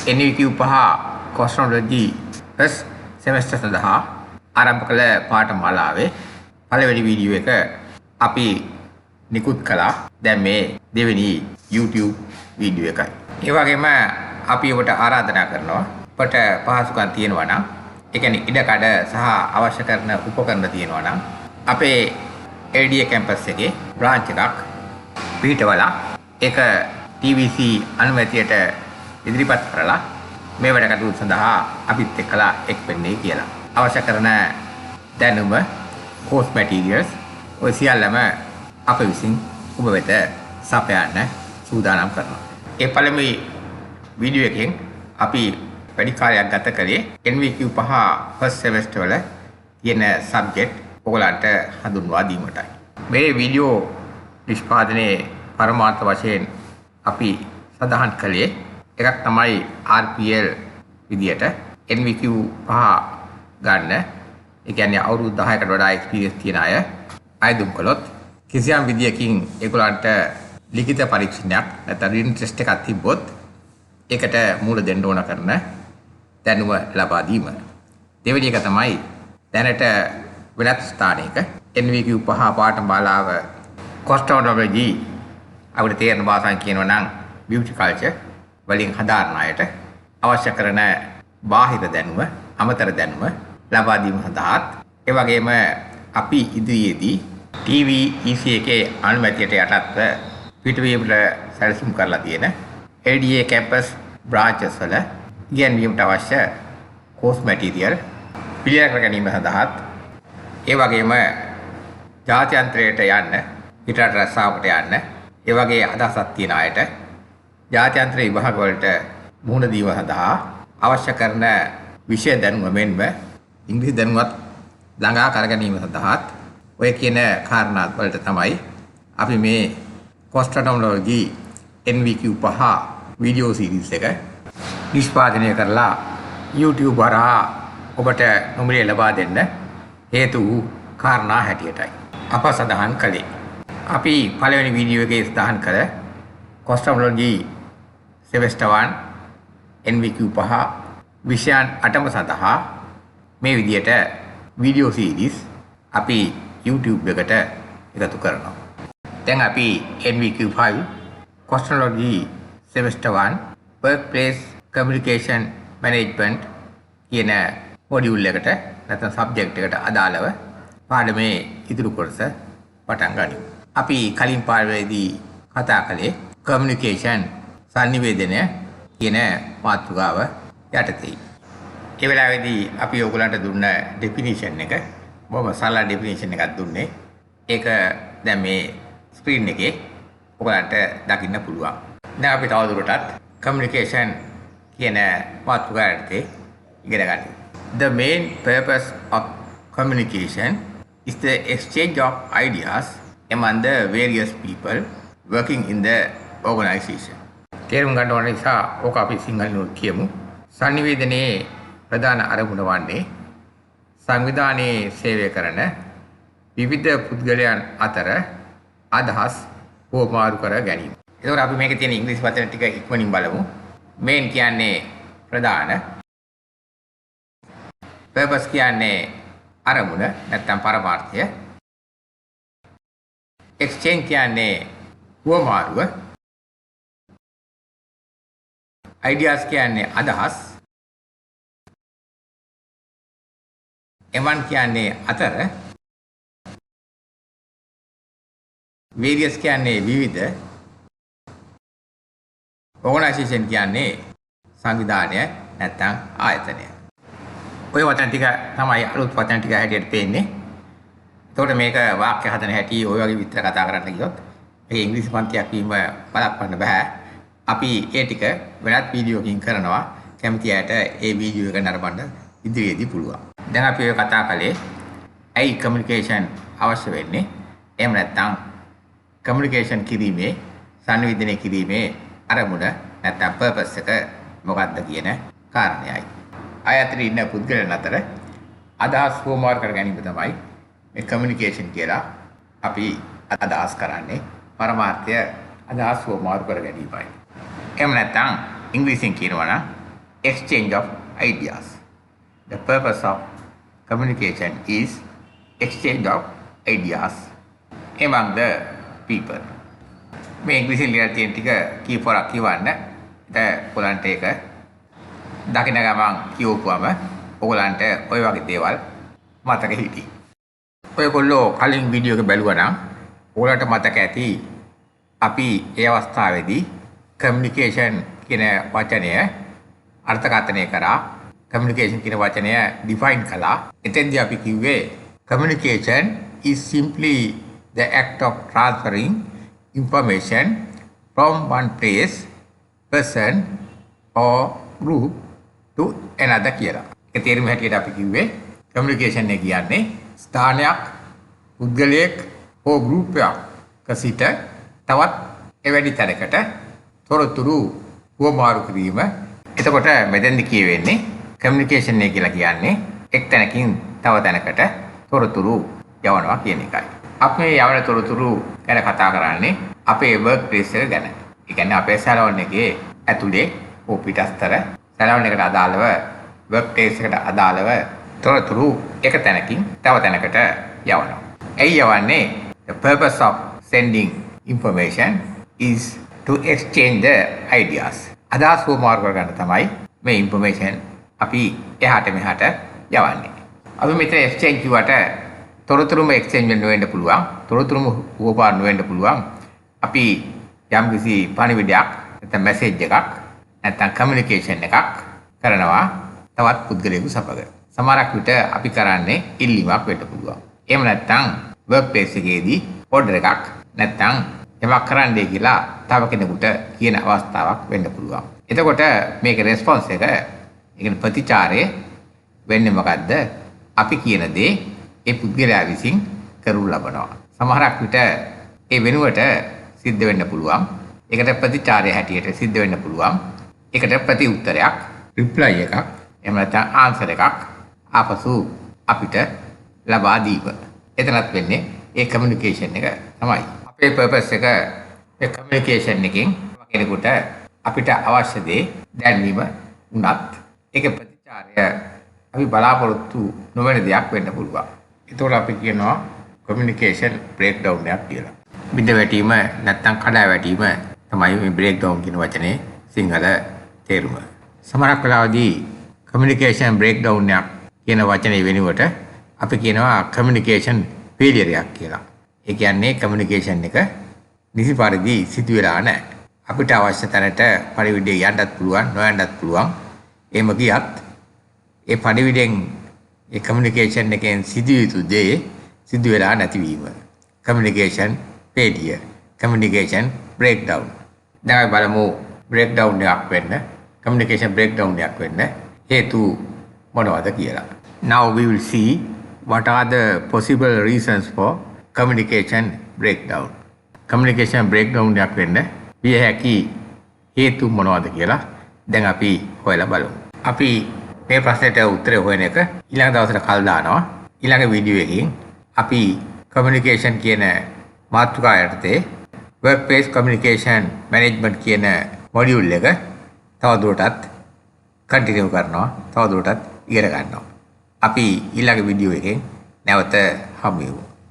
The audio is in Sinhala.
NVQ 5 cosmology first semester සඳහා ආරම්භ කළ පාඨමාලාවේ පළවෙනි වීඩියෝ එක අපි නිකුත් කළා. දැන් මේ දෙවෙනි YouTube වීඩියෝ එකයි. ඒ වගේම අපි ඔබට ආරාධනා කරනවා ඔබට පහසුකම් තියෙනවා නම් ඒ කියන්නේ ඉඩකඩ සහ අවශ්‍ය කරන උපකරණ තියෙනවා නම් අපේ LDA campus එකේ branch එකක් පිටවලා ඒක TVC අනුමැතියට ඉදිරිපත් කරලා මේ වැඩ කටයුතු සඳහා අපිත් එක්කලා එක් වෙන්නේ කියලා. අවශ්‍ය කරන දැනුම, course materials ඔය සියල්ලම අප විසින් ඔබ වෙත සපයන්න සූදානම් කරනවා. ඒ පළමුව වීඩියෝ එකෙන් අපි වැඩි කාලයක් ගත කරේ NVQ 5 first semester වල තියෙන subject ඔයගලන්ට හඳුන්වා දීමටයි. මේ වීඩියෝ නිෂ්පාදනයේ පරමාර්ථ වශයෙන් අපි සඳහන් කළේ එකක් තමයි RPL විදියට NVQ 5 ගන්න. ඒ කියන්නේ අවුරුදු 10කට වඩා එක්ස්පීරියන්ස් තියෙන අය අයදුම් කළොත් කිසියම් විදියකින් ඒගොල්ලන්ට ලිඛිත පරීක්ෂණයක් නැත්නම් රිටන් ටෙස්ට් එකක් තිබ්බොත් ඒකට මූල දෙන්න ඕන කරන දැනුම ලබා දීම. දෙවෙනි එක තමයි දැනට වෙනත් ස්ථානයක NVQ 5 පාඨමාලාව cosmology අපිට තේරෙන භාෂාවෙන් කියනවා නම් beauty culture වලින් හදාරන අයට අවශ්‍ය කරන බාහිර දැනුම, අමතර දැනුම ලබා දීම සඳහාත් ඒ වගේම අපි ඉදිරියේදී TVEC එකේ අනුමැතියට යටත්ව පිටවීමට සැලසුම් කරලා තියෙන LDA campus branches වල ඉගෙනීමට අවශ්‍ය course material පිළියෙල කර ගැනීම සඳහාත් ඒ වගේම ජාත්‍යන්තරයට යන්න, පිටරට රැස්සාවකට යන්න ඒ වගේ අදහසක් තියෙන අයට ජාත්‍යන්තර විභාග වලට මුහුණ දීම සඳහා අවශ්‍ය කරන විෂය දැනුම මෙන්ම ඉංග්‍රීසි දැනුමත් ළඟා කර ගැනීම සඳහාත් ඔය කියන කාරණා වලට තමයි අපි මේ cosmology NVQ 5 වීඩියෝ සීරීස් එක නිෂ්පාදනය කරලා YouTube හරහා ඔබට නොමිලේ ලබා දෙන්න හේතු වූ කාරණා හැටියටයි අප සඳහන් කළේ. අපි පළවෙනි වීඩියෝ එකේ සඳහන් කළ cosmology semester 1 NVQ 5 විෂයන් 8ම සඳහා මේ විදියට වීඩියෝ සීරීස් අපි YouTube එකට එකතු කරනවා. දැන් අපි NVQ 5 cosmology semester 1 workplace communication management කියන මොඩියුල් එකට නැත්නම් සබ්ජෙක්ට් එකට අදාළව පාඩමේ ඉදිරි කොටස පටන් ගනිමු. අපි කලින් පාඩමේදී කතා කළේ communication sannivedana කියන මාතෘකාව යටතේ. ඒ වෙලාවේදී අපි ඔයගලන්ට දුන්න definition එක බොහොම සරල definition එකක් දුන්නේ. ඒක දැන් මේ screen එකේ ඔයගලන්ට දකින්න පුළුවන්. දැන් අපි තවදුරටත් communication කියන මාතෘකාව යටතේ ඉගෙන ගන්න. The main purpose of communication is the exchange of ideas among the various people working in the organization. තේරුම් ගන්න ඕන නිසා ඕක අපි සිංහලෙන් කියමු. sannivedanaye ප්‍රධාන අරමුණ වන්නේ සංවිධානයේ සේවය කරන විවිධ පුද්ගලයන් අතර අදහස් හෝමාරු කර ගැනීම. ඒකෝර අපි මේකේ තියෙන ඉංග්‍රීසි වචන ටික ඉක්මනින් බලමු. main කියන්නේ ප්‍රධාන, purpose කියන්නේ අරමුණ නැත්නම් පරමාර්ථය, exchange කියන්නේ හෝමාරුව, ideas කියන්නේ අදහස්, among කියන්නේ අතර, various කියන්නේ විවිධ, organization කියන්නේ සංවිධානය නැත්නම් ආයතනය. ඔය වචන ටික තමයි අලුත් වචන ටික හැටියට පේන්නේ. එතකොට මේක වාක්‍ය හදන හැටි ඔය වගේ විතර කතා කරන්න ගියොත් මේක ඉංග්‍රීසි පන්තියක් වීම බලපන්න බෑ. අපි ඒ ටික වෙනත් වීඩියෝකින් කරනවා. කැමති අයට ඒ වීඩියෝ එක නරඹන්න ඉදිරියේදී පුළුවන්. දැන් අපි ඔය කතා කළේ ඇයි කමියුනිකේෂන් අවශ්‍ය වෙන්නේ? එහෙම නැත්නම් කමියුනිකේෂන් කිරීමේ, සංවේදනය කිරීමේ අරමුණ නැත්නම් පර්පස් එක මොකක්ද කියන කාරණයයි. අය අතර ඉන්න පුද්ගලයන් අතර අදහස් හෝමාරු කර ගැනීම තමයි මේ කමියුනිකේෂන් කියලා අපි අදහස් කරන්නේ. පරමාර්ථය අදහස් හෝමාරු කර ගැනීමයි. එහෙම නැත්නම් ඉංග්‍රීසියෙන් කියනවා නම් exchange of ideas. The purpose of communication is exchange of ideas among the people. මේ ඉංග්‍රීසියෙන් ලියලා තියෙන ටික කීපවරක් කියවන්න. ඒක ඔයගලන්ට ඒක දකින ගමන් කියවපුවම ඔයගලන්ට ඔය වගේ දේවල් මතක හිටියි. ඔයගොල්ලෝ කලින් වීඩියෝ එක බැලුවා නම් ඔයාලට මතක ඇති අපි ඒ අවස්ථාවේදී කමියුනිකේෂන් කියන වචනය අර්ථකථනය කරා. කමියුනිකේෂන් කියන වචනය ඩිෆයින් කළා. එතෙන්දී අපි කිව්වේ communication is simply the act of transferring information from one place, person or group to another කියලා. ඒක තේරුම හැටියට අපි කිව්වේ communication එක කියන්නේ ස්ථානයක්, පුද්ගලයෙක් හෝ ගෲපයක් සිට තවත් එවැනි තැනකට තොරතුරු හුවමාරු කිරීම. එතකොට මෙතෙන්දි කියවෙන්නේ communication එක කියලා කියන්නේ එක් තැනකින් තව තැනකට තොරතුරු යවනවා කියන එකයි. අපි මේ යවන තොරතුරු ගැන කතා කරන්නේ අපේ work place එක ගැන. ඒ කියන්නේ අපේ සැලොන් එකේ ඇතුලේ හෝ පිටස්තර සැලොන් එකට අදාළව work place එකට අදාළව තොරතුරු එක තැනකින් තව තැනකට යවනවා. එයි යවන්නේ the purpose of sending information is to exchange the ideas. අදහස් හුවමාරු කරගන්න තමයි මේ information අපි එහාට මෙහාට යවන්නේ. අපි මෙතන exchange කිව්වට තොරතුරුම exchange වෙන්න පුළුවන්. තොරතුරුම හුවමාරු වෙන්න පුළුවන්. අපි යම්කිසි පණිවිඩයක් නැත්නම් message එකක් නැත්නම් communication එකක් කරනවා තවත් පුද්ගලයෙකු සමග. සමහරක් විට අපි කරන්නේ ඉල්ලීමක් වෙන්න පුළුවන්. එහෙම නැත්නම් work place එකේදී order එකක් නැත්නම් එවක් කරන්නයි කියලා තව කෙනෙකුට කියන අවස්ථාවක් වෙන්න පුළුවන්. එතකොට මේකේ response එක ඒ ප්‍රතිචාරය වෙන්නේ මොකද්ද? අපි කියන දේ ඒ පුද්ගලයා විසින් කරනු ලබනවා. සමහරක් විට ඒ වෙනුවට සිද්ධ වෙන්න පුළුවන්. ඒකට ප්‍රතිචාරය හැටියට සිද්ධ වෙන්න පුළුවන්. ඒකට ප්‍රති උත්තරයක්, reply එකක්, එහෙම නැත්නම් answer එකක් ආපසු අපිට ලබා දීම. එතනත් වෙන්නේ ඒ communication එක තමයි. අපේ purpose එක ඒ communication එකෙන් කෙනෙකුට අපිට අවශ්‍ය දේ දැනීම උනත් ඒක ප්‍රතිචාරය අපි බලාපොරොත්තු නොවන දෙයක් වෙන්න පුළුවන්. ඒතකොට අපි කියනවා communication breakdown එකක් කියලා. බිඳ වැටීම නැත්නම් කඩා වැටීම තමයි මේ breakdown කියන වචනේ සිංහල තේරුම. සමහරක් වෙලාවදී communication breakdown එකක් කියන වචනේ වෙනුවට අපි කියනවා communication failure එකක් කියලා. ඒ කියන්නේ communication එක නිසි පරිදි සිදු වෙලා නැහැ. අපිට අවශ්‍ය තැනට පරිවිඩේ යන්නත් පුළුවන්, නොයන්නත් පුළුවන්. එහෙම ගියත් ඒ පරිවිඩෙන් ඒ communication එකෙන් සිදු යුතු දේ සිදු වෙලා නැතිවීම. communication failure, communication breakdown. දැන් අපි බලමු breakdown එකක් වෙන්න, communication breakdown එකක් වෙන්න හේතු මොනවද කියලා. Now we will see what are the possible reasons for communication breakdown. communication breakdown එකක් වෙන්න විය හැකි හේතු මොනවද කියලා දැන් අපි හොයලා බලමු. අපි මේ ප්‍රශ්නෙට උත්තරය හොයන එක ඊළඟ දවසට කල් දානවා. ඊළඟ වීඩියෝ එකකින් අපි communication කියන මාතෘකාව යටතේ workplace communication management කියන මොඩියුල් එක තවදුරටත් කන්ටිනියු කරනවා. තවදුරටත් ඉගෙන ගන්නවා. අපි ඊළඟ වීඩියෝ එකෙන් නැවත හමු වෙමු.